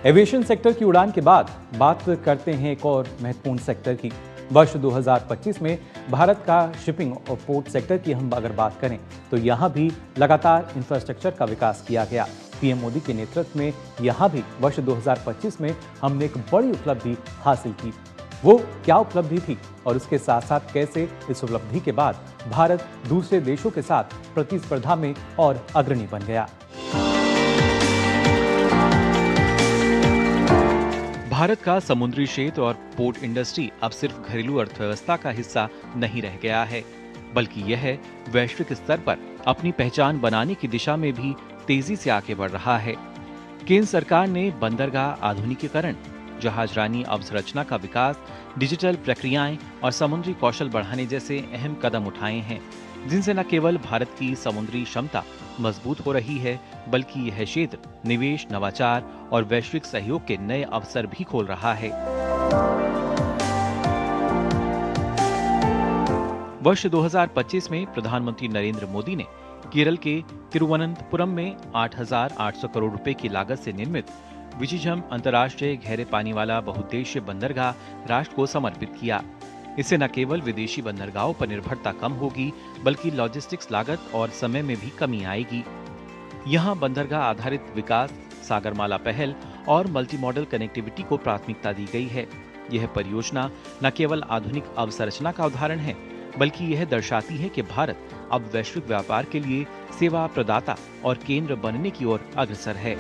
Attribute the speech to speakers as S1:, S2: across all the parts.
S1: Aviation sector की उड़ान के बाद बात करते हैं एक और महत्वपूर्ण सेक्टर की। वर्ष 2025 में भारत का शिपिंग और पोर्ट सेक्टर की हम अगर बात करें तो यहाँ भी लगातार इंफ्रास्ट्रक्चर का विकास किया गया। पीएम मोदी के नेतृत्व में यहाँ भी वर्ष 2025 में हमने एक बड़ी उपलब्धि हासिल की। वो क्या उपलब्धि थी और उसके साथ साथ कैसे इस उपलब्धि के बाद भारत दूसरे देशों के साथ प्रतिस्पर्धा में और अग्रणी बन गया। भारत का समुद्री क्षेत्र और पोर्ट इंडस्ट्री अब सिर्फ घरेलू अर्थव्यवस्था का हिस्सा नहीं रह गया है, बल्कि यह वैश्विक स्तर पर अपनी पहचान बनाने की दिशा में भी तेजी से आगे बढ़ रहा है। केंद्र सरकार ने बंदरगाह आधुनिकीकरण, जहाजरानी अवसंरचना का विकास, डिजिटल प्रक्रियाएं और समुद्री कौशल बढ़ाने जैसे अहम कदम उठाए हैं, जिनसे न केवल भारत की समुद्री क्षमता मजबूत हो रही है, बल्कि यह क्षेत्र निवेश, नवाचार और वैश्विक सहयोग के नए अवसर भी खोल रहा है। वर्ष 2025 में प्रधानमंत्री नरेंद्र मोदी ने केरल के तिरुवनंतपुरम में 8,800 करोड़ रुपए की लागत से निर्मित विजिझम अंतर्राष्ट्रीय गहरे पानी वाला बहुउद्देशीय बंदरगाह राष्ट्र को समर्पित किया। इससे न केवल विदेशी बंदरगाहों पर निर्भरता कम होगी, बल्कि लॉजिस्टिक्स लागत और समय में भी कमी आएगी। यहाँ बंदरगाह आधारित विकास, सागरमाला पहल और मल्टी मॉडल कनेक्टिविटी को प्राथमिकता दी गई है। यह परियोजना न केवल आधुनिक अवसंरचना का उदाहरण है, बल्कि यह दर्शाती है कि भारत अब वैश्विक व्यापार के लिए सेवा प्रदाता और केंद्र बनने की ओर अग्रसर है।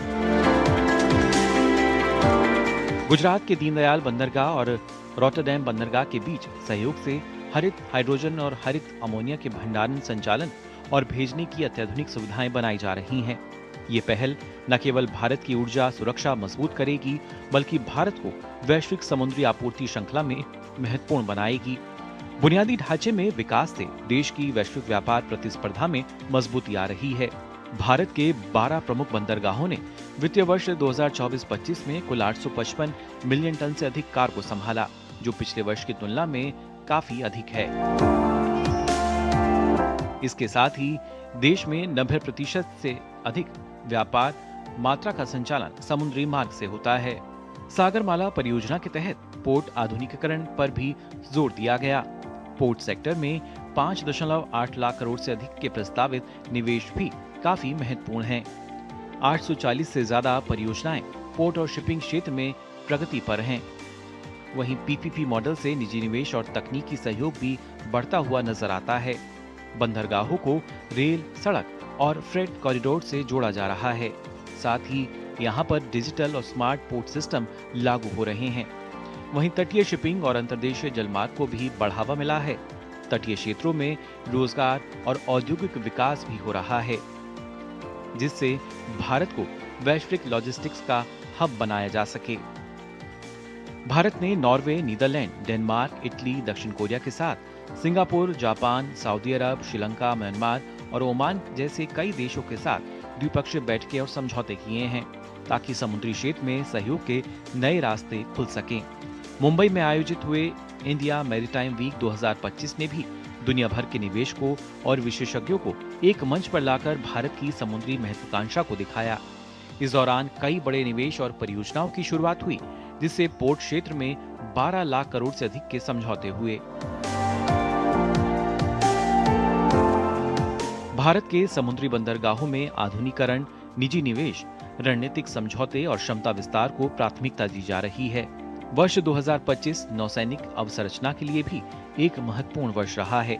S1: गुजरात के दीनदयाल बंदरगाह और रॉटरडैम बंदरगाह के बीच सहयोग से हरित हाइड्रोजन और हरित अमोनिया के भंडारण, संचालन और भेजने की अत्याधुनिक सुविधाएं बनाई जा रही हैं। ये पहल न केवल भारत की ऊर्जा सुरक्षा मजबूत करेगी, बल्कि भारत को वैश्विक समुद्री आपूर्ति श्रृंखला में महत्वपूर्ण बनाएगी। बुनियादी ढांचे में विकास से देश की वैश्विक व्यापार प्रतिस्पर्धा में मजबूती आ रही है। भारत के 12 प्रमुख बंदरगाहों ने वित्तीय वर्ष 2024-25 में कुल 855 मिलियन टन से अधिक कार्गो संभाला, जो पिछले वर्ष की तुलना में काफी अधिक है। इसके साथ ही देश में 90% से अधिक व्यापार मात्रा का संचालन समुद्री मार्ग से होता है। सागरमाला परियोजना के तहत पोर्ट आधुनिकीकरण पर भी जोर दिया गया। पोर्ट सेक्टर में 5.8 लाख करोड़ से अधिक के प्रस्तावित निवेश भी काफी महत्वपूर्ण हैं। 840 से ज्यादा परियोजनाएं पोर्ट और शिपिंग क्षेत्र में प्रगति पर हैं। वहीं पीपीपी मॉडल से निजी निवेश और तकनीकी सहयोग भी बढ़ता हुआ नजर आता है। बंदरगाहों को रेल, सड़क और फ्रेट कॉरिडोर से जोड़ा जा रहा है। साथ ही यहाँ पर डिजिटल और स्मार्ट पोर्ट सिस्टम लागू हो रहे हैं। वहीं तटीय शिपिंग और अंतर्देशीय जलमार्ग को भी बढ़ावा मिला है। तटीय क्षेत्रों में रोजगार और औद्योगिक विकास भी हो रहा है, जिससे भारत को वैश्विक लॉजिस्टिक्स का हब बनाया जा सके। भारत ने नॉर्वे, नीदरलैंड, डेनमार्क, इटली, दक्षिण कोरिया के साथ सिंगापुर, जापान, सऊदी अरब, श्रीलंका, म्यांमार और ओमान जैसे कई देशों के साथ द्विपक्षीय बैठकें और समझौते किए हैं, ताकि समुद्री क्षेत्र में सहयोग के नए रास्ते खुल सकें। मुंबई में आयोजित हुए इंडिया मैरीटाइम वीक 2025 ने भी दुनिया भर के निवेशकों और विशेषज्ञों को एक मंच पर लाकर भारत की समुद्री महत्वाकांक्षा को दिखाया। इस दौरान कई बड़े निवेश और परियोजनाओं की शुरुआत हुई, जिससे पोर्ट क्षेत्र में 12 लाख करोड़ से अधिक के समझौते हुए। भारत के समुद्री बंदरगाहों में आधुनिकीकरण, निजी निवेश, रणनीतिक समझौते और क्षमता विस्तार को प्राथमिकता दी जा रही है। वर्ष 2025 नौसैनिक अवसंरचना के लिए भी एक महत्वपूर्ण वर्ष रहा है।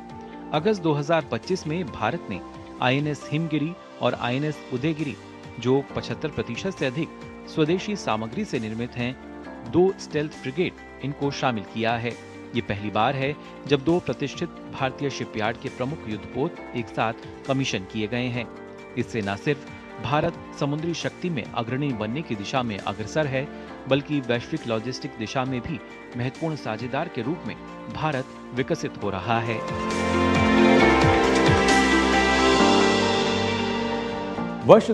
S1: अगस्त 2025 में भारत ने आईएनएस हिमगिरी और आईएनएस उदयगिरी, जो 75% से अधिक स्वदेशी सामग्री से निर्मित हैं, 2 स्टेल्थ फ्रिगेट इनको शामिल किया है। ये पहली बार है जब 2 प्रतिष्ठित भारतीय शिपयार्ड के प्रमुख युद्धपोत एक साथ कमीशन किए गए हैं। इससे न सिर्फ भारत समुद्री शक्ति में अग्रणी बनने की दिशा में अग्रसर है, बल्कि वैश्विक लॉजिस्टिक दिशा में भी महत्वपूर्ण साझेदार के रूप में भारत विकसित हो रहा है। वर्ष